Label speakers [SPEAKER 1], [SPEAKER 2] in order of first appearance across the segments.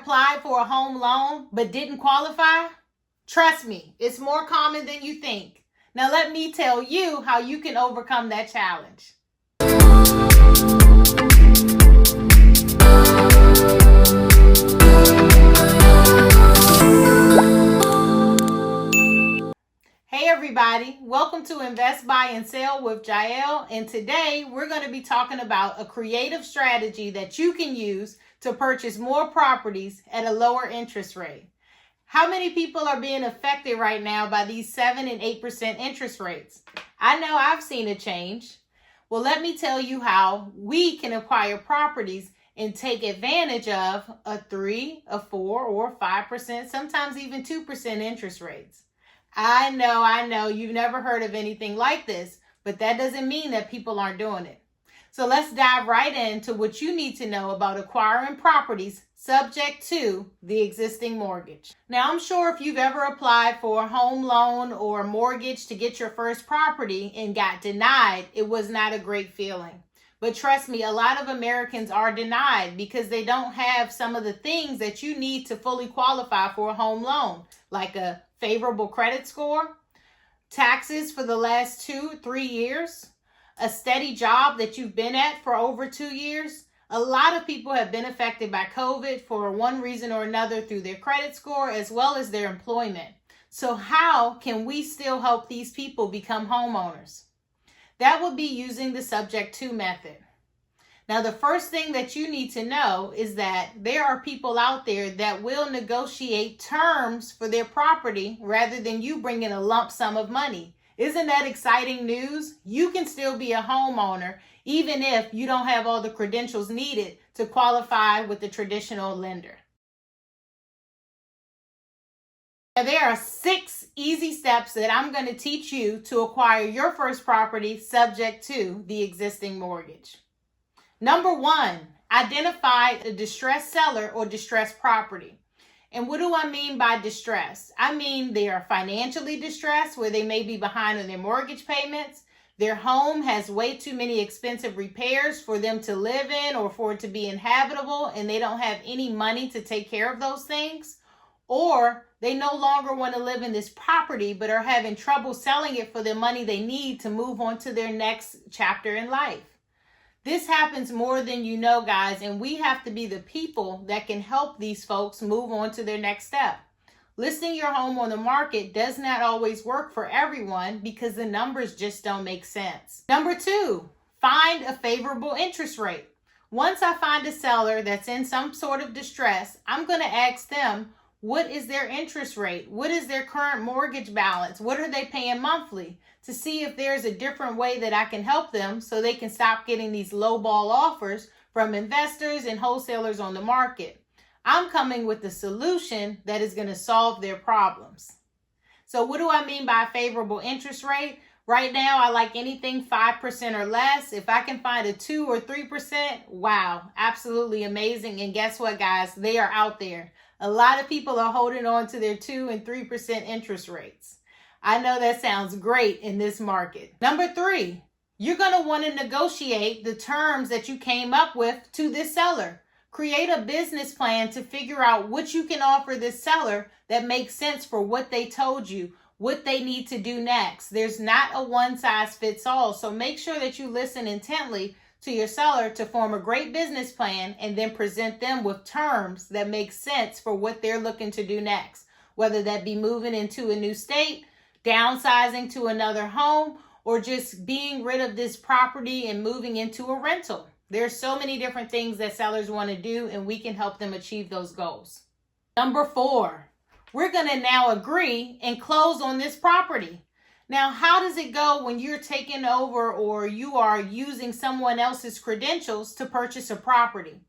[SPEAKER 1] applied for a home loan but didn't qualify? Trust me, it's more common than you think. Now let me tell you how you can overcome that challenge. Hey everybody, welcome to Invest, Buy, and Sell with Jael, and today we're going to be talking about a creative strategy that you can use to purchase more properties at a lower interest rate. How many people are being affected right now by these 7 and 8% interest rates? I know I've seen a change. Well, let me tell you how we can acquire properties and take advantage of a 3, a 4, or 5%, sometimes even 2% interest rates. I know, you've never heard of anything like this, but that doesn't mean that people aren't doing it. So let's dive right into what you need to know about acquiring properties subject to the existing mortgage. Now, I'm sure if you've ever applied for a home loan or a mortgage to get your first property and got denied, it was not a great feeling. But trust me, a lot of Americans are denied because they don't have some of the things that you need to fully qualify for a home loan, like a favorable credit score, taxes for the last 2-3 years, a steady job that you've been at for over 2 years. A lot of people have been affected by COVID for one reason or another through their credit score as well as their employment. So how can we still help these people become homeowners? That would be using the subject to method. Now, the first thing that you need to know is that there are people out there that will negotiate terms for their property rather than you bringing a lump sum of money. Isn't that exciting news? You can still be a homeowner even if you don't have all the credentials needed to qualify with the traditional lender. Now, there are 6 easy steps that I'm going to teach you to acquire your first property subject to the existing mortgage. Number 1, identify a distressed seller or distressed property. And what do I mean by distressed? I mean they are financially distressed, where they may be behind on their mortgage payments. Their home has way too many expensive repairs for them to live in or for it to be inhabitable, and they don't have any money to take care of those things. Or they no longer want to live in this property but are having trouble selling it for the money they need to move on to their next chapter in life. This happens more than you know, guys, and we have to be the people that can help these folks move on to their next step. Listing your home on the market does not always work for everyone because the numbers just don't make sense. Number 2, find a favorable interest rate. Once I find a seller that's in some sort of distress, I'm going to ask them, what is their interest rate? What is their current mortgage balance? What are they paying monthly? To see if there's a different way that I can help them so they can stop getting these lowball offers from investors and wholesalers on the market. I'm coming with a solution that is going to solve their problems. So what do I mean by a favorable interest rate? Right now, I like anything 5% or less. If I can find a 2 or 3%, wow, absolutely amazing. And guess what, guys? They are out there. A lot of people are holding on to their 2 and 3% interest rates. I know that sounds great in this market. Number 3, you're going to want to negotiate the terms that you came up with to this seller. Create a business plan to figure out what you can offer this seller that makes sense for what they told you, what they need to do next. There's not a one-size-fits-all, so make sure that you listen intently to your seller to form a great business plan and then present them with terms that make sense for what they're looking to do next, whether that be moving into a new state, downsizing to another home, or just being rid of this property and moving into a rental. There's so many different things that sellers want to do, and we can help them achieve those goals. Number 4, we're going to now agree and close on this property. Now, how does it go when you're taking over or you are using someone else's credentials to purchase a property?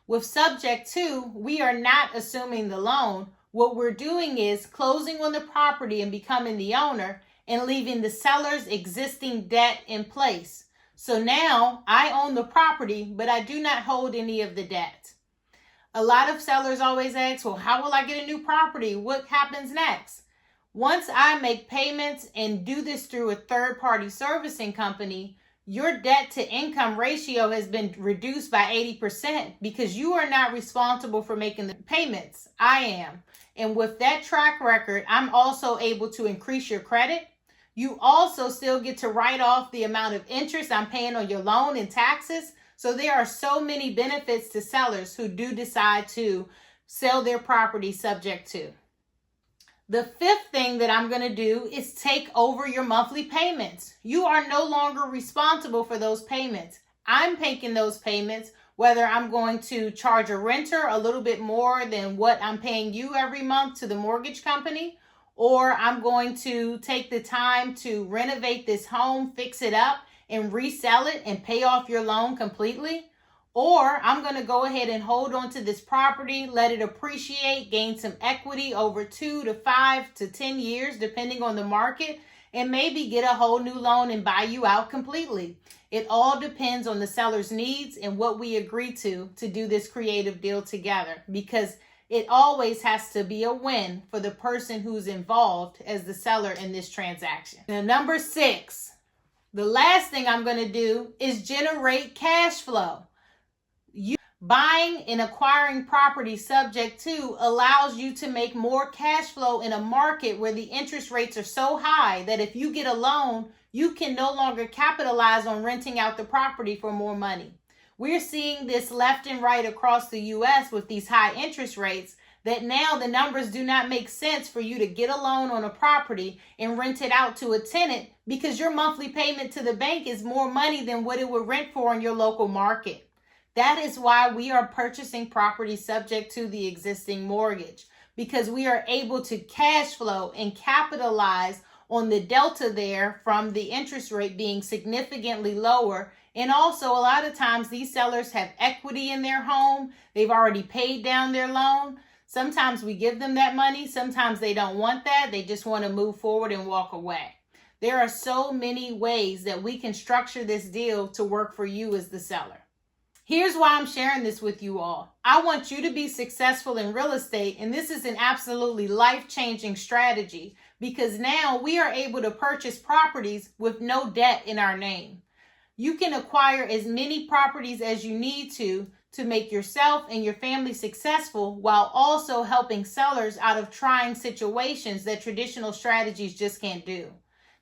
[SPEAKER 1] With subject to, we are not assuming the loan. What we're doing is closing on the property and becoming the owner and leaving the seller's existing debt in place. So now I own the property, but I do not hold any of the debt. A lot of sellers always ask, well, how will I get a new property? What happens next? Once I make payments and do this through a third-party servicing company, your debt to income ratio has been reduced by 80% because you are not responsible for making the payments. I am. And with that track record, I'm also able to increase your credit. You also still get to write off the amount of interest I'm paying on your loan and taxes. So there are so many benefits to sellers who do decide to sell their property subject to. The fifth thing that I'm going to do is take over your monthly payments. You are no longer responsible for those payments. I'm making those payments, whether I'm going to charge a renter a little bit more than what I'm paying you every month to the mortgage company, or I'm going to take the time to renovate this home, fix it up, and resell it and pay off your loan completely. Or I'm going to go ahead and hold on to this property, let it appreciate, gain some equity over 2 to 5 to 10 years, depending on the market, and maybe get a whole new loan and buy you out completely. It all depends on the seller's needs and what we agree to do this creative deal together, because it always has to be a win for the person who's involved as the seller in this transaction. Now, number 6, the last thing I'm going to do is generate cash flow. Buying and acquiring property subject to allows you to make more cash flow in a market where the interest rates are so high that if you get a loan, you can no longer capitalize on renting out the property for more money. We're seeing this left and right across the U.S. with these high interest rates, that now the numbers do not make sense for you to get a loan on a property and rent it out to a tenant because your monthly payment to the bank is more money than what it would rent for in your local market. That is why we are purchasing property subject to the existing mortgage, because we are able to cash flow and capitalize on the delta there from the interest rate being significantly lower. And also, a lot of times these sellers have equity in their home. They've already paid down their loan. Sometimes we give them that money. Sometimes they don't want that. They just want to move forward and walk away. There are so many ways that we can structure this deal to work for you as the seller. Here's why I'm sharing this with you all. I want you to be successful in real estate, and this is an absolutely life-changing strategy because now we are able to purchase properties with no debt in our name. You can acquire as many properties as you need to make yourself and your family successful while also helping sellers out of trying situations that traditional strategies just can't do.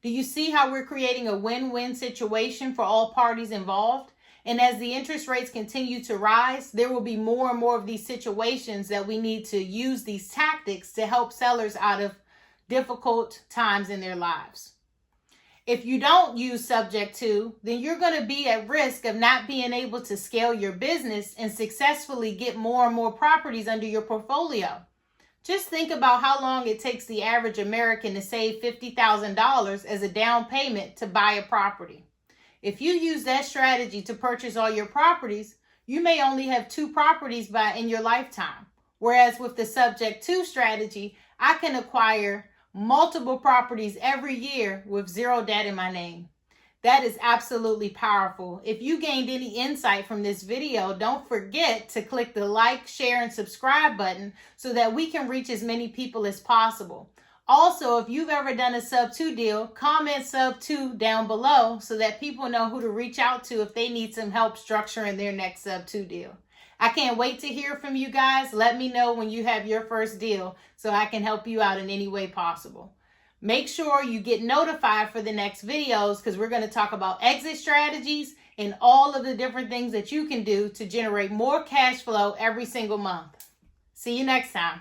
[SPEAKER 1] Do you see how we're creating a win-win situation for all parties involved? And as the interest rates continue to rise, there will be more and more of these situations that we need to use these tactics to help sellers out of difficult times in their lives. If you don't use subject to, then you're going to be at risk of not being able to scale your business and successfully get more and more properties under your portfolio. Just think about how long it takes the average American to save $50,000 as a down payment to buy a property. If you use that strategy to purchase all your properties, you may only have 2 properties in your lifetime. Whereas with the subject to strategy, I can acquire multiple properties every year with 0 debt in my name. That is absolutely powerful. If you gained any insight from this video, don't forget to click the like, share, and subscribe button so that we can reach as many people as possible. Also, if you've ever done a sub-2 deal, comment sub-2 down below so that people know who to reach out to if they need some help structuring their next sub-2 deal. I can't wait to hear from you guys. Let me know when you have your first deal so I can help you out in any way possible. Make sure you get notified for the next videos because we're going to talk about exit strategies and all of the different things that you can do to generate more cash flow every single month. See you next time.